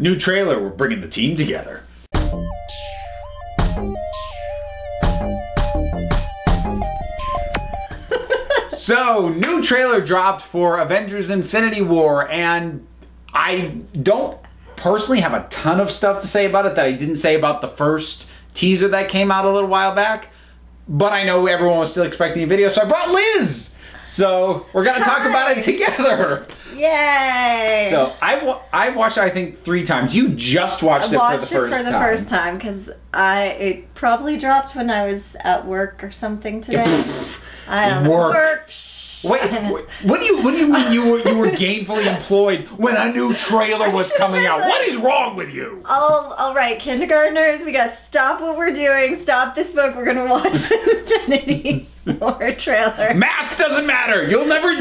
New trailer, we're bringing the team together. So, new trailer dropped for Avengers Infinity War, and I don't personally have a ton of stuff to say about it that I didn't say about the first teaser that came out a little while back, but I know everyone was still expecting a video, so I brought Liz! So, we're gonna talk about it together! Yay! So, I've watched it, I think, 3 times. You just watched it for the first time. Because it probably dropped when I was at work or something today. I don't know. Work. Wait, what do you mean you were gainfully employed when a new trailer was coming out? What is wrong with you? All right, kindergartners, we gotta stop what we're doing. Stop this book. We're gonna watch the Infinity War trailer. Math doesn't matter. You'll never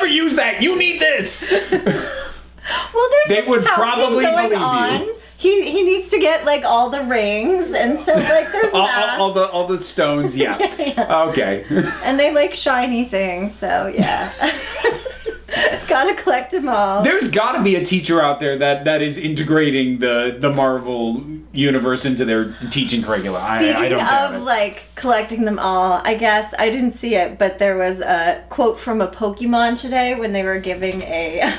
use that. You need this. Well, there's they would probably going believe on. you. He needs to get like all the rings, and so like there's all the stones, yeah. Yeah. Okay. And they like shiny things, so yeah. Gotta collect them all. There's gotta be a teacher out there that is integrating the Marvel universe into their teaching curriculum. I don't doubt it. Like collecting them all, I guess I didn't see it, but there was a quote from a Pokemon today when they were giving a.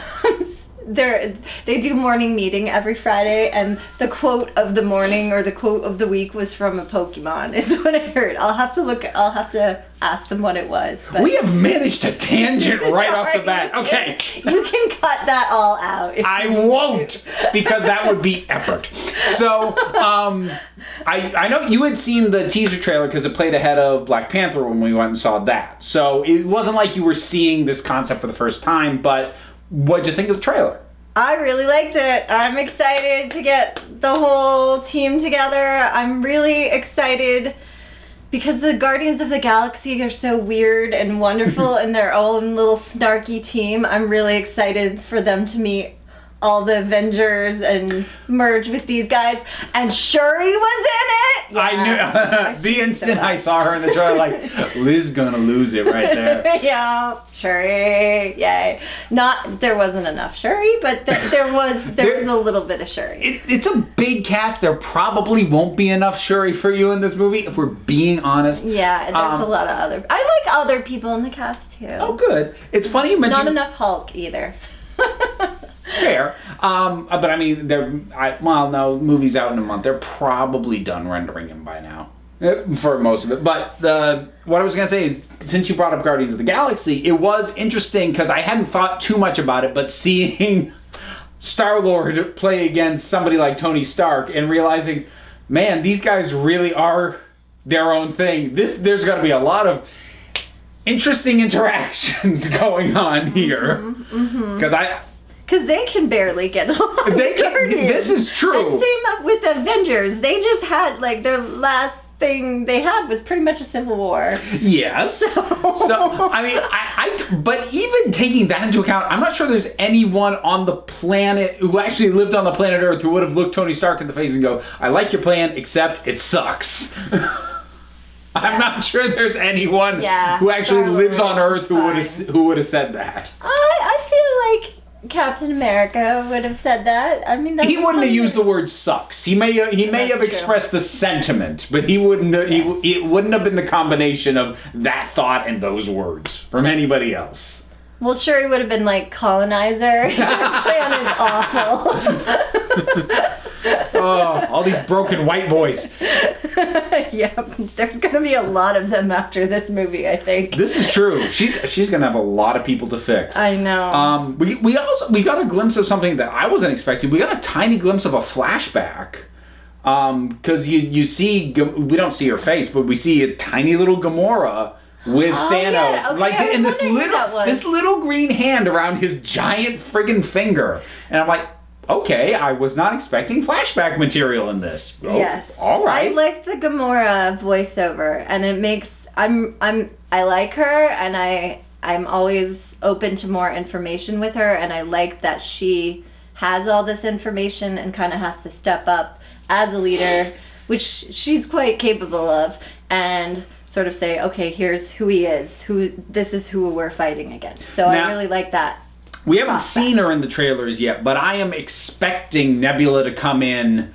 They do morning meeting every Friday, and the quote of the morning or the quote of the week was from a Pokemon, is what I heard. I'll have to ask them what it was. But. We have managed to tangent right off the bat. Okay. You can cut that all out. I won't, because that would be effort. So, I know you had seen the teaser trailer because it played ahead of Black Panther when we went and saw that. So it wasn't like you were seeing this concept for the first time, but what'd you think of the trailer? I really liked it. I'm excited to get the whole team together. I'm really excited because the Guardians of the Galaxy are so weird and wonderful in their own little snarky team. I'm really excited for them to meet all the Avengers and merge with these guys. And Shuri was in it! Yeah, I knew. The instant I saw her in the trailer, like, Liz gonna lose it right there. Yeah, Shuri, yay. There wasn't enough Shuri, but there was a little bit of Shuri. It's a big cast. There probably won't be enough Shuri for you in this movie, if we're being honest. Yeah, there's a lot of other. I like other people in the cast too. Oh, good. It's funny you mentioned. Not enough Hulk either. Fair. But I mean, no, movie's out in a month. They're probably done rendering him by now. For most of it. But what I was going to say is, since you brought up Guardians of the Galaxy, it was interesting because I hadn't thought too much about it, but seeing StarLord play against somebody like Tony Stark and realizing, man, these guys really are their own thing. There's got to be a lot of interesting interactions going on here. Because they can barely get along. This is true. And same with Avengers. They just had, like, their last thing they had was pretty much a civil war. Yes. So I mean, but even taking that into account, I'm not sure there's anyone on the planet who actually lived on the planet Earth who would have looked Tony Stark in the face and go, I like your plan, except it sucks. I'm not sure there's anyone who actually lives on Earth who would have said that. I feel like Captain America would have said that. I mean, he wouldn't have used the word "sucks." He may have expressed the sentiment, but he wouldn't. It wouldn't have been the combination of that thought and those words from anybody else. Well, sure, he would have been like colonizer. Your plan is awful. Oh, all these broken white boys. Yeah, there's gonna be a lot of them after this movie, I think. This is true. She's gonna have a lot of people to fix. I know. We got a glimpse of something that I wasn't expecting. We got a tiny glimpse of a flashback. Because you see, we don't see her face, but we see a tiny little Gamora with Thanos, yeah. Okay, like, and this little green hand around his giant friggin' finger, and I'm like, okay, I was not expecting flashback material in this. Oh, yes. All right. I like the Gamora voiceover, and it makes I like her, and I'm always open to more information with her, and I like that she has all this information and kind of has to step up as a leader, which she's quite capable of, and sort of say, okay, here's who he is, this is who we're fighting against. So now, I really like that. we haven't seen her in the trailers yet, but I am expecting Nebula to come in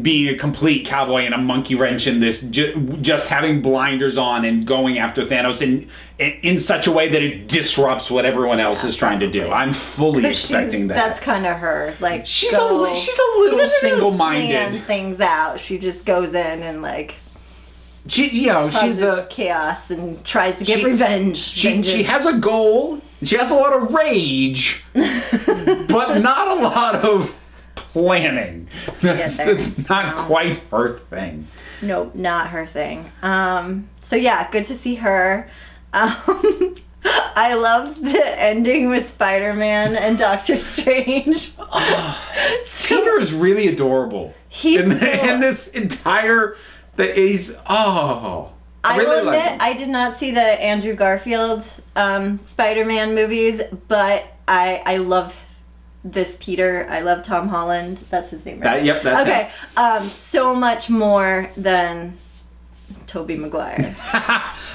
being a complete cowboy and a monkey wrench in this, just having blinders on and going after Thanos in such a way that it disrupts what everyone else is trying to do. I'm fully expecting that. That's kind of her. Like she's a little single-minded. Plan things out. She just goes in and like. She's a chaos and tries to get revenge. She has a goal. She has a lot of rage, but not a lot of planning. It's not quite her thing. Nope, not her thing. So yeah, good to see her. I love the ending with Spider-Man and Doctor Strange. Peter is really adorable. In this entire. I will admit, I did not see the Andrew Garfield Spider-Man movies, but I love this Peter. I love Tom Holland. That's his name, right? That's okay. So much more than Tobey Maguire.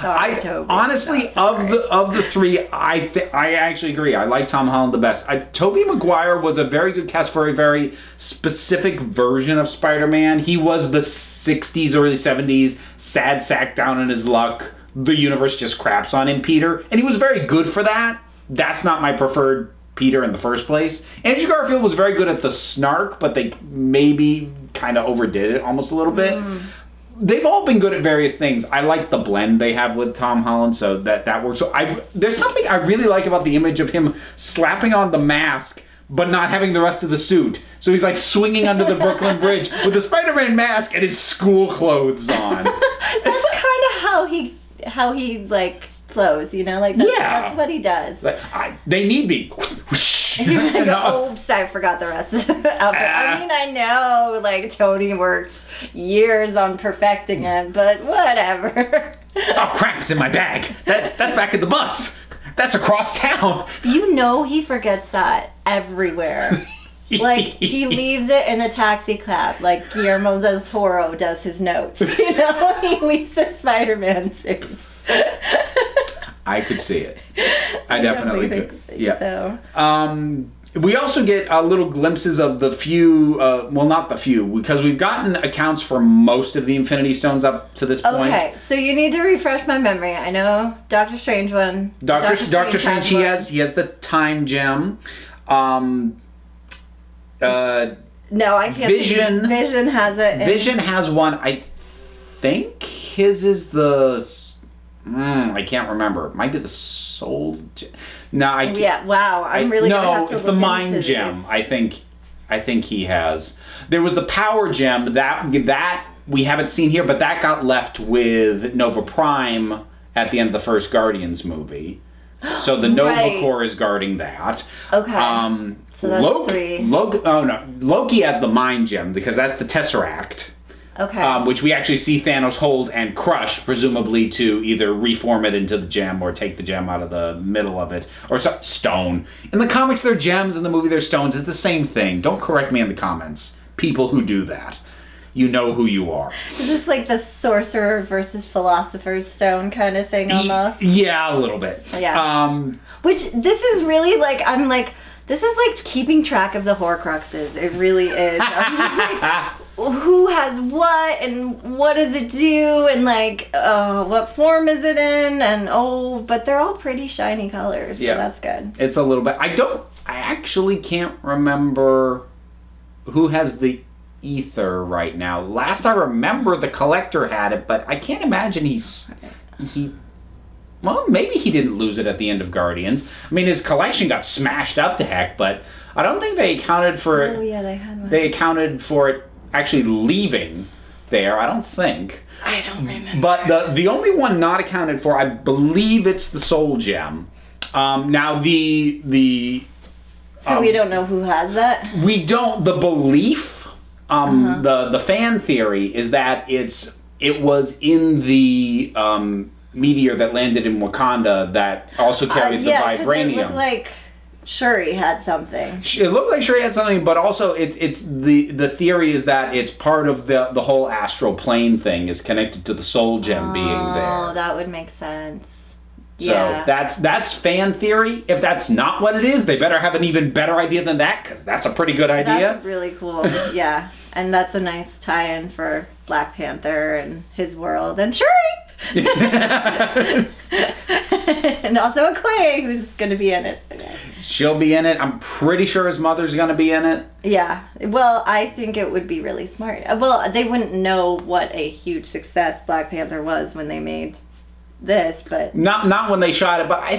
Sorry, Toby. Honestly, of the three, I actually agree. I like Tom Holland the best. Tobey Maguire was a very good cast for a very specific version of Spider-Man. He was the 60s, early 70s, sad sack down in his luck. The universe just craps on him, Peter. And he was very good for that. That's not my preferred Peter in the first place. Andrew Garfield was very good at the snark, but they maybe kind of overdid it almost a little bit. They've all been good at various things. I like the blend they have with Tom Holland, so that works. So there's something I really like about the image of him slapping on the mask, but not having the rest of the suit. So he's like swinging under the Brooklyn Bridge with the Spider-Man mask and his school clothes on. That's kind of how he like flows, you know, like that's what he does. Like, they need me. Oops, I forgot the rest of the outfit. I mean, I know, like, Tony worked years on perfecting it, but whatever. Oh, crap, it's in my bag. That's back at the bus. That's across town. You know he forgets that everywhere. Like, he leaves it in a taxi cab, like Guillermo del Toro does his notes. You know, he leaves the Spider-Man suit. I could see it. I definitely could. Yeah. So. We also get little glimpses of the few, well, not the few, because we've gotten accounts for most of the Infinity Stones up to this point. Okay, so you need to refresh my memory. I know Doctor Strange one. Doctor Strange, he has the time gem. No, I can't. Vision has it. Vision has one. I think his is the. I can't remember. It might be the soul gem. No, I can't. Yeah, wow. I'm really gonna have to it's the mind gem. I think he has. There was the power gem that we haven't seen here, but that got left with Nova Prime at the end of the first Guardians movie. So the Nova Corps is guarding that. Okay. So that's three. Loki has the mind gem because that's the Tesseract. Okay. Which we actually see Thanos hold and crush, presumably to either reform it into the gem or take the gem out of the middle of it. Or stone. In the comics, they're gems. In the movie, they're stones. It's the same thing. Don't correct me in the comments. People who do that. You know who you are. Is this like the sorcerer versus philosopher's stone kind of thing almost? Yeah, a little bit. Yeah. Which, this is really like, I'm like, this is like keeping track of the Horcruxes. It really is. I'm just like, who has what and what does it do and like what form is it in and but they're all pretty shiny colors, so that's good. It's a little bit. I actually can't remember who has the ether right now. Last I remember the Collector had it, but I can't imagine well, maybe he didn't lose it at the end of Guardians. I mean, his collection got smashed up to heck, but I don't think they accounted for it. Oh yeah, they had one. They accounted for it actually leaving there, I don't think. I don't remember. But the only one not accounted for, I believe it's the Soul Gem. Now the so we don't know who has that? We don't. The belief, the fan theory is that it was in the meteor that landed in Wakanda that also carried the vibranium. It looked like Shuri had something. It looked like Shuri had something, but also it's the theory is that it's part of the whole astral plane thing is connected to the soul gem being there. Oh, that would make sense. So that's fan theory. If that's not what it is, they better have an even better idea than that, because that's a pretty good idea. That's really cool. Yeah, and that's a nice tie-in for Black Panther and his world, and Shuri. And also Okoye, who's going to be in it. She'll be in it. I'm pretty sure his mother's going to be in it. Yeah. Well, I think it would be really smart. Well, they wouldn't know what a huge success Black Panther was when they made this, but not when they shot it, but I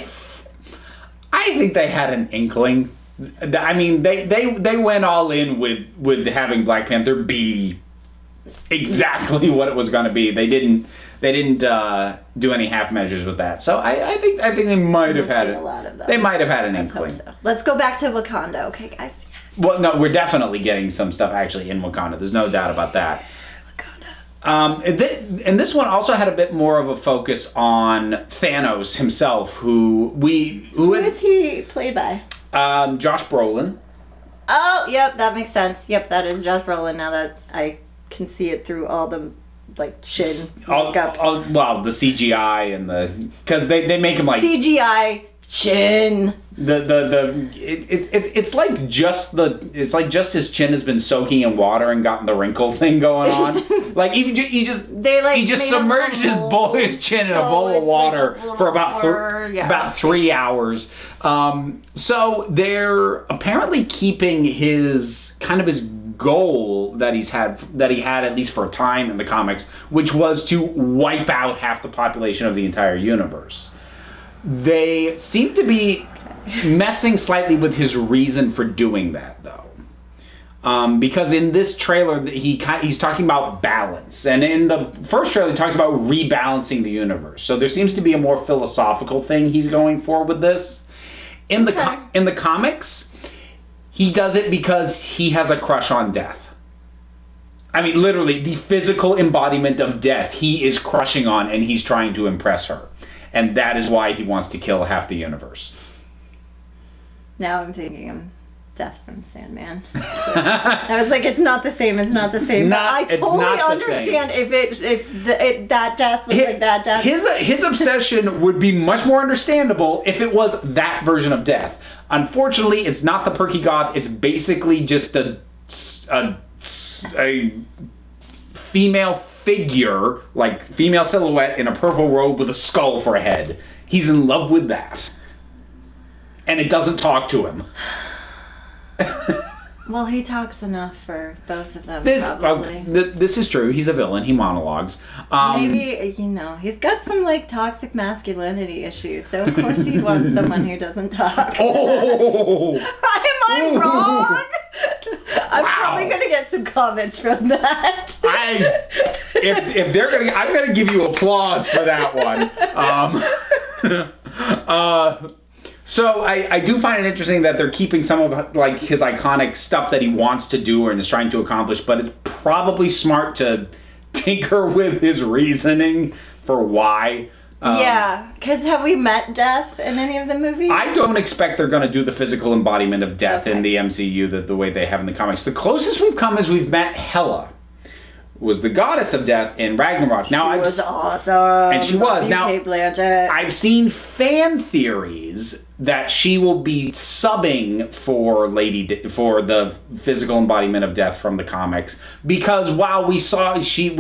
think they had an inkling. I mean, they went all in with having Black Panther be exactly what it was going to be. They didn't do any half measures with that. So I think they might have had it. They might have had an inkling. So. Let's go back to Wakanda, okay, guys? Well, no, we're definitely getting some stuff actually in Wakanda. There's no doubt about that. And this one also had a bit more of a focus on Thanos himself, who is he played by? Josh Brolin. Oh, yep, that makes sense. Yep, that is Josh Brolin. Now that I can see it through all the chin makeup. Well, the CGI and because they make him like CGI chin. It's like just his chin has been soaking in water and gotten the wrinkle thing going on. Like he just submerged his chin in a bowl of water for about 3 hours. So they're apparently keeping his goal that he had at least for a time in the comics, which was to wipe out half the population of the entire universe. They seem to be messing slightly with his reason for doing that, though. Because in this trailer, he's talking about balance. And in the first trailer, he talks about rebalancing the universe. So there seems to be a more philosophical thing he's going for with this. In the comics, he does it because he has a crush on death. I mean, literally, the physical embodiment of death he is crushing on, and he's trying to impress her. And that is why he wants to kill half the universe. Now I'm thinking of Death from Sandman. I was like, it's not the same. It's not the same. I totally understand if that death was like that death. His obsession would be much more understandable if it was that version of death. Unfortunately, it's not the perky god. It's basically just a female figure, like female silhouette in a purple robe with a skull for a head. He's in love with that. And it doesn't talk to him. Well, he talks enough for both of them, probably. This is true. He's a villain. He monologues. Maybe, he's got some, toxic masculinity issues, so of course he'd want someone who doesn't talk. Oh! Am I wrong? I'm probably going to get some comments from that. If they're going to... I'm going to give you applause for that one. So I do find it interesting that they're keeping some of his iconic stuff that he wants to do and is trying to accomplish, but it's probably smart to tinker with his reasoning for why. Yeah, because have we met death in any of the movies? I don't expect they're going to do the physical embodiment of death in the MCU the way they have in the comics. The closest we've come is we've met Hela, was the goddess of death in Ragnarok. Now, she was awesome. And she was. Now, Blanchett. I've seen fan theories that she will be subbing for for the physical embodiment of death from the comics, because while we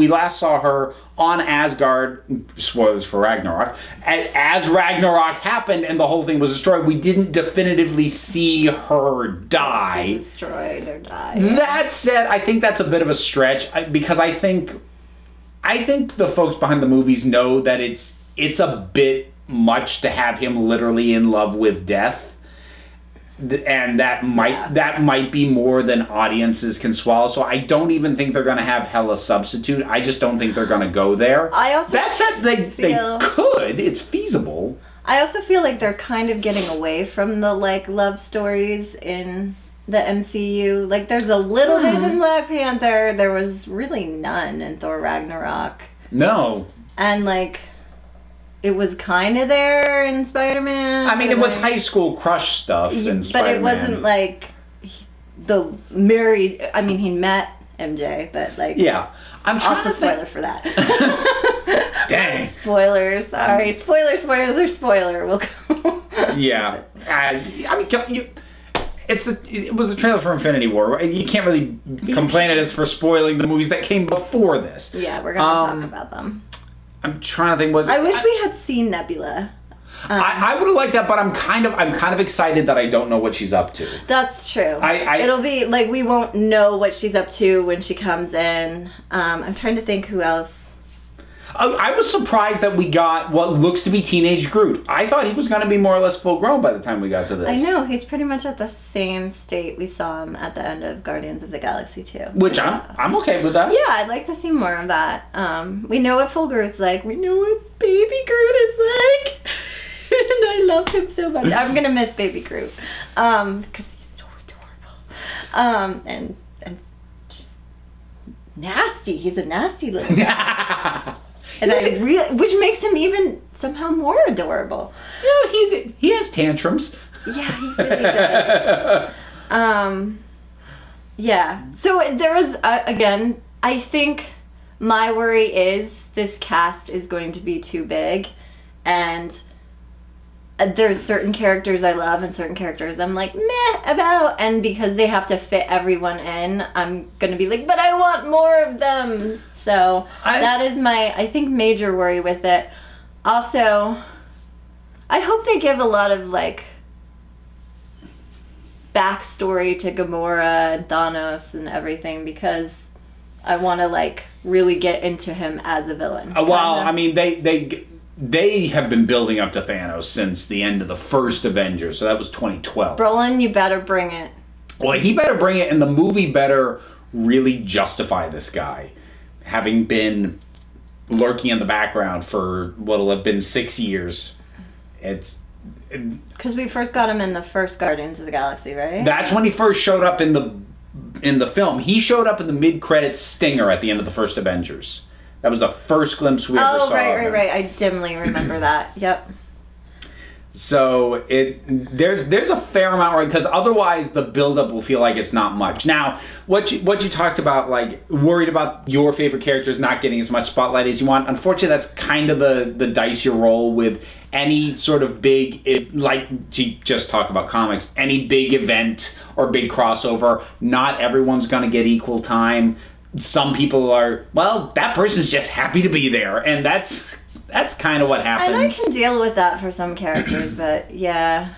last saw her on Asgard, spoilers for Ragnarok, and as Ragnarok happened and the whole thing was destroyed, we didn't definitively see her die. Destroyed or die. That said, I think that's a bit of a stretch, because I think the folks behind the movies know that it's a bit much to have him literally in love with death, and that might be more than audiences can swallow. So I don't even think they're going to have Hela substitute. I just don't think they're going to go there. That said, they could. It's feasible. I also feel like they're kind of getting away from the love stories in the MCU. There's a little bit in Black Panther. There was really none in Thor Ragnarok. No. And it was kind of there in SpiderMan. I mean, it was high school crush stuff in SpiderMan. But it wasn't the married... I mean, he met MJ, but yeah. I'm trying also to spoiler for that. Dang. Spoilers. Sorry. Spoiler. We'll go. Yeah. I mean, it was a trailer for Infinity War. You can't really complain at us for spoiling the movies that came before this. Yeah, we're gonna talk about them. I'm trying to think. I wish we had seen Nebula. I would have liked that, but I'm kind of excited that I don't know what she's up to. That's true. It'll be like we won't know what she's up to when she comes in. I'm trying to think who else. I was surprised that we got what looks to be teenage Groot. I thought he was going to be more or less full grown by the time we got to this. I know, he's pretty much at the same state we saw him at the end of Guardians of the Galaxy 2. Which I'm okay with that. Yeah, I'd like to see more of that. We know what full Groot's like. We know what baby Groot is like. And I love him so much. I'm going to miss baby Groot. Because he's so adorable. And just nasty. He's a nasty little guy. And which makes him even somehow more adorable. Yeah, he has tantrums. Yeah, he really does. Yeah. So there was again. I think my worry is this cast is going to be too big, and there's certain characters I love and certain characters I'm like meh about, and because they have to fit everyone in, I'm gonna be like, but I want more of them. So that is my, I think, major worry with it. Also, I hope they give a lot of, like, backstory to Gamora and Thanos and everything, because I want to, like, really get into him as a villain. Well, I mean, they have been building up to Thanos since the end of the first Avengers, so that was 2012. Brolin, you better bring it. Well, he better bring it, and the movie better really justify this guy. Having been lurking in the background for what'll have been 6 years. Because we first got him in the first Guardians of the Galaxy, right? That's when he first showed up in the film. He showed up in the mid-credits stinger at the end of the first Avengers. That was the first glimpse we ever saw of him. Right. I dimly remember that. Yep. So there's a fair amount, right? Because otherwise the buildup will feel like it's not much. Now, what you talked about, like worried about your favorite characters not getting as much spotlight as you want. Unfortunately, that's kind of the dice you roll with any sort of big, like to just talk about comics, any big event or big crossover. Not everyone's going to get equal time. Some people are, well, that person's just happy to be there, and that's kind of what happens. And I can deal with that for some characters, but yeah.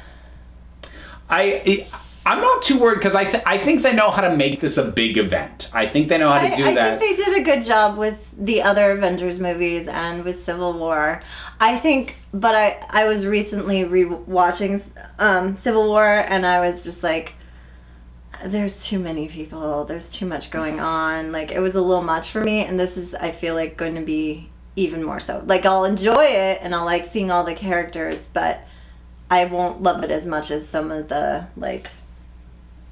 I'm not too worried because I think they know how to make this a big event. I think they know how to do that. I think they did a good job with the other Avengers movies and with Civil War. I think, but I was recently re-watching Civil War, and I was just like, there's too many people. There's too much going on. Like, it was a little much for me, and this is, I feel like, going to be even more so. Like, I'll enjoy it and I'll like seeing all the characters, but I won't love it as much as some of the like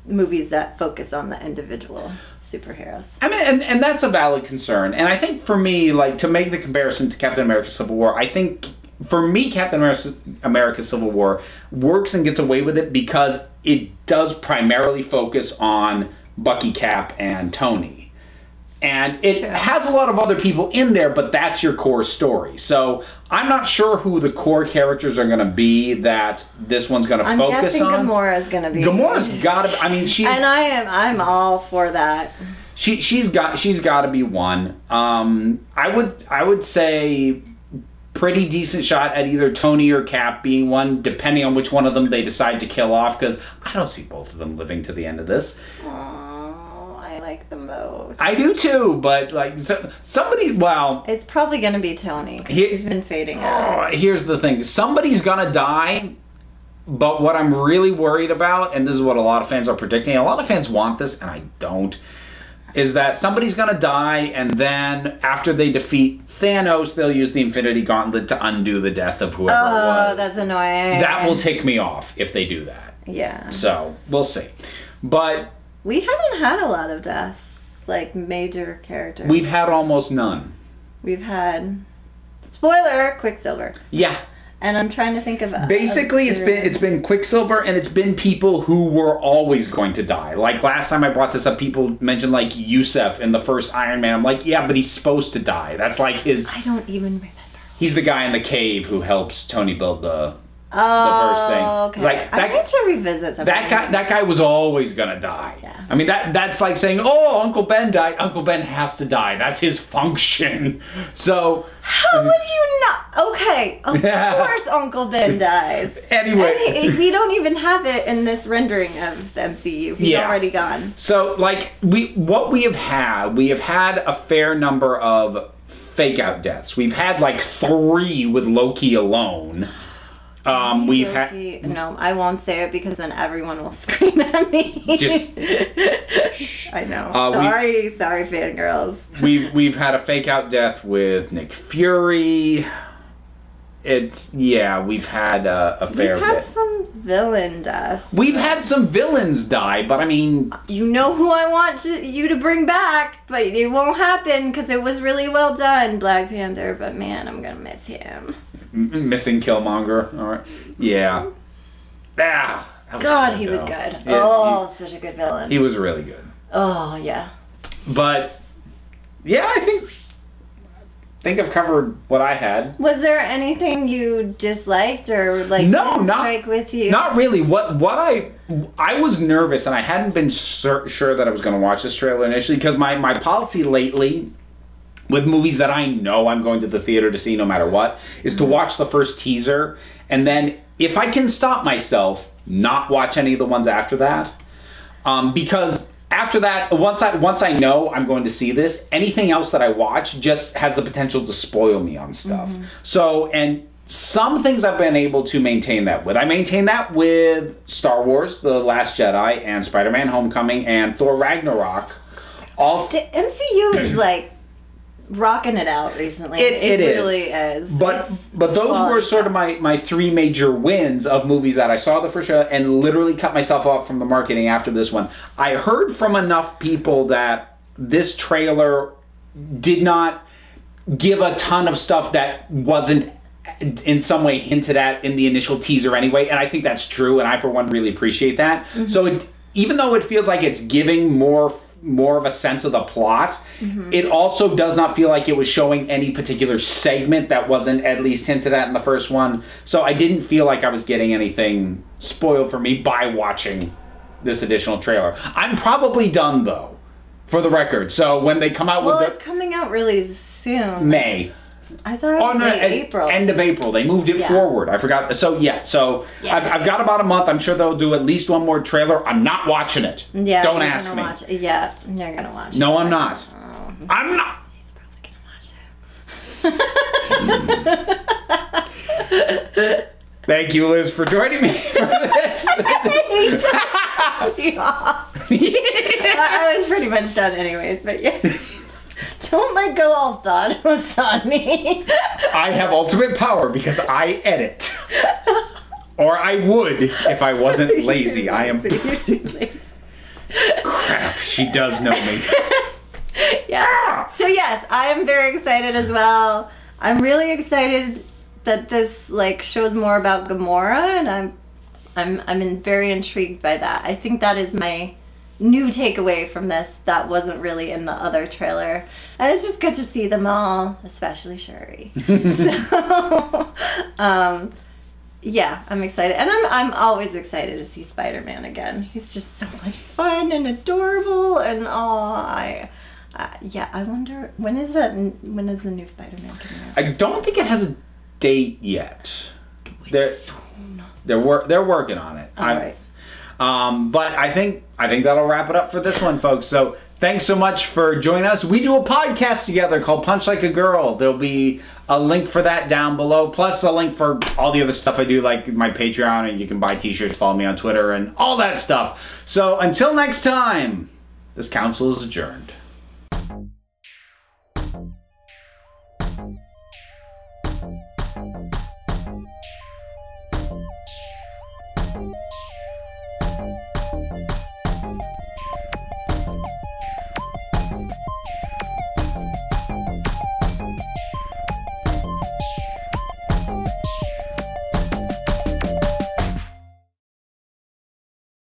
movies that focus on the individual superheroes. I mean, and that's a valid concern. And I think for me, like, to make the comparison to Captain America Civil War, I think for me Captain America Civil War works and gets away with it because it does primarily focus on Bucky, Cap, and Tony. And it has a lot of other people in there, but that's your core story. So I'm not sure who the core characters are going to be that this one's going to focus on. I'm guessing Gamora's going to be. Gamora's got to. I mean, she. And I'm all for that. She's got to be one. I would say pretty decent shot at either Tony or Cap being one, depending on which one of them they decide to kill off. Because I don't see both of them living to the end of this. I like them both. I do too, but like somebody, well, it's probably gonna be Tony. He's been fading out. Here's the thing: somebody's gonna die. But what I'm really worried about, and this is what a lot of fans are predicting, a lot of fans want this, and I don't, is that somebody's gonna die, and then after they defeat Thanos, they'll use the Infinity Gauntlet to undo the death of whoever it was. Oh, that's annoying. That will tick me off if they do that. Yeah. So we'll see, but. We haven't had a lot of deaths, like major characters. We've had almost none. We've had, spoiler, Quicksilver. Yeah. And I'm trying to think of. Basically, it's been Quicksilver, and it's been people who were always going to die. Like last time I brought this up, people mentioned like Yusef in the first Iron Man. I'm like, yeah, but he's supposed to die. That's like his. I don't even remember He's the guy in the cave who helps Tony build the first thing. Okay. Like, I need to revisit something. That guy was always gonna die. Yeah. I mean, that's like saying, oh, Uncle Ben died. Uncle Ben has to die. That's his function. So how would you not? Okay, of course Uncle Ben dies. Anyway, we don't even have it in this rendering of the MCU. He's already gone. So like we have had a fair number of fake out deaths. We've had like 3 with Loki alone. We've had no, I won't say it because then everyone will scream at me. I know. Sorry, fangirls. We've had a fake out death with Nick Fury. We've had a fair bit. We've had some villain deaths. We've had some villains die, but I mean, you know who I want you to bring back, but it won't happen because it was really well done, Black Panther. But man, I'm gonna miss him. Missing Killmonger. All right. Yeah. God, he was good. Yeah, such a good villain. He was really good. Oh yeah. But yeah, I think I've covered what I had. Was there anything you disliked or like didn't strike with you? Not really. What I was nervous and I hadn't been sure that I was going to watch this trailer initially because my policy lately with movies that I know I'm going to the theater to see no matter what is to watch the first teaser and then if I can stop myself, not watch any of the ones after that. Because after that, once I know I'm going to see this, anything else that I watch just has the potential to spoil me on stuff. So, and some things I've been able to maintain that with. I maintain that with Star Wars, The Last Jedi, and SpiderMan Homecoming, and Thor Ragnarok. The MCU is like rocking it out recently. It really is. But those were sort of my 3 major wins of movies that I saw the first show and literally cut myself off from the marketing after this one. I heard from enough people that this trailer did not give a ton of stuff that wasn't in some way hinted at in the initial teaser anyway, and I think that's true, and I for one really appreciate that. So even though it feels like it's giving more of a sense of the plot, it also does not feel like it was showing any particular segment that wasn't at least hinted at in the first one. So I didn't feel like I was getting anything spoiled for me by watching this additional trailer. I'm probably done though, for the record. So when they come out with it's coming out really soon. May. I thought it was April. End of April. They moved it forward. I forgot. So I've got about a month. I'm sure they'll do at least one more trailer. I'm not watching it. Yeah. Don't ask me. Watch it. Yeah, you're gonna watch it. No, I'm not. Oh. I'm not. He's probably gonna watch it. Thank you, Liz, for joining me for this. I was pretty much done anyways, but yeah. Don't go all thought was on me. I have ultimate power because I edit. Or I would if I wasn't lazy. I am. You're too lazy. Crap, she does know me. Yeah. So yes, I am very excited as well. I'm really excited that this shows more about Gamora, and I'm very intrigued by that. I think that is my new takeaway from this that wasn't really in the other trailer, and it's just good to see them all, especially Shuri. So yeah, I'm excited, and I'm always excited to see Spider-Man again. He's just so much fun and adorable, and yeah, I wonder when is the new Spider-Man coming out? I don't think it has a date yet. They're working on it. All right. But I think that'll wrap it up for this one, folks. So thanks so much for joining us. We do a podcast together called Punch Like a Girl. There'll be a link for that down below, plus a link for all the other stuff I do, like my Patreon, and you can buy t-shirts, follow me on Twitter, and all that stuff. So until next time, this council is adjourned.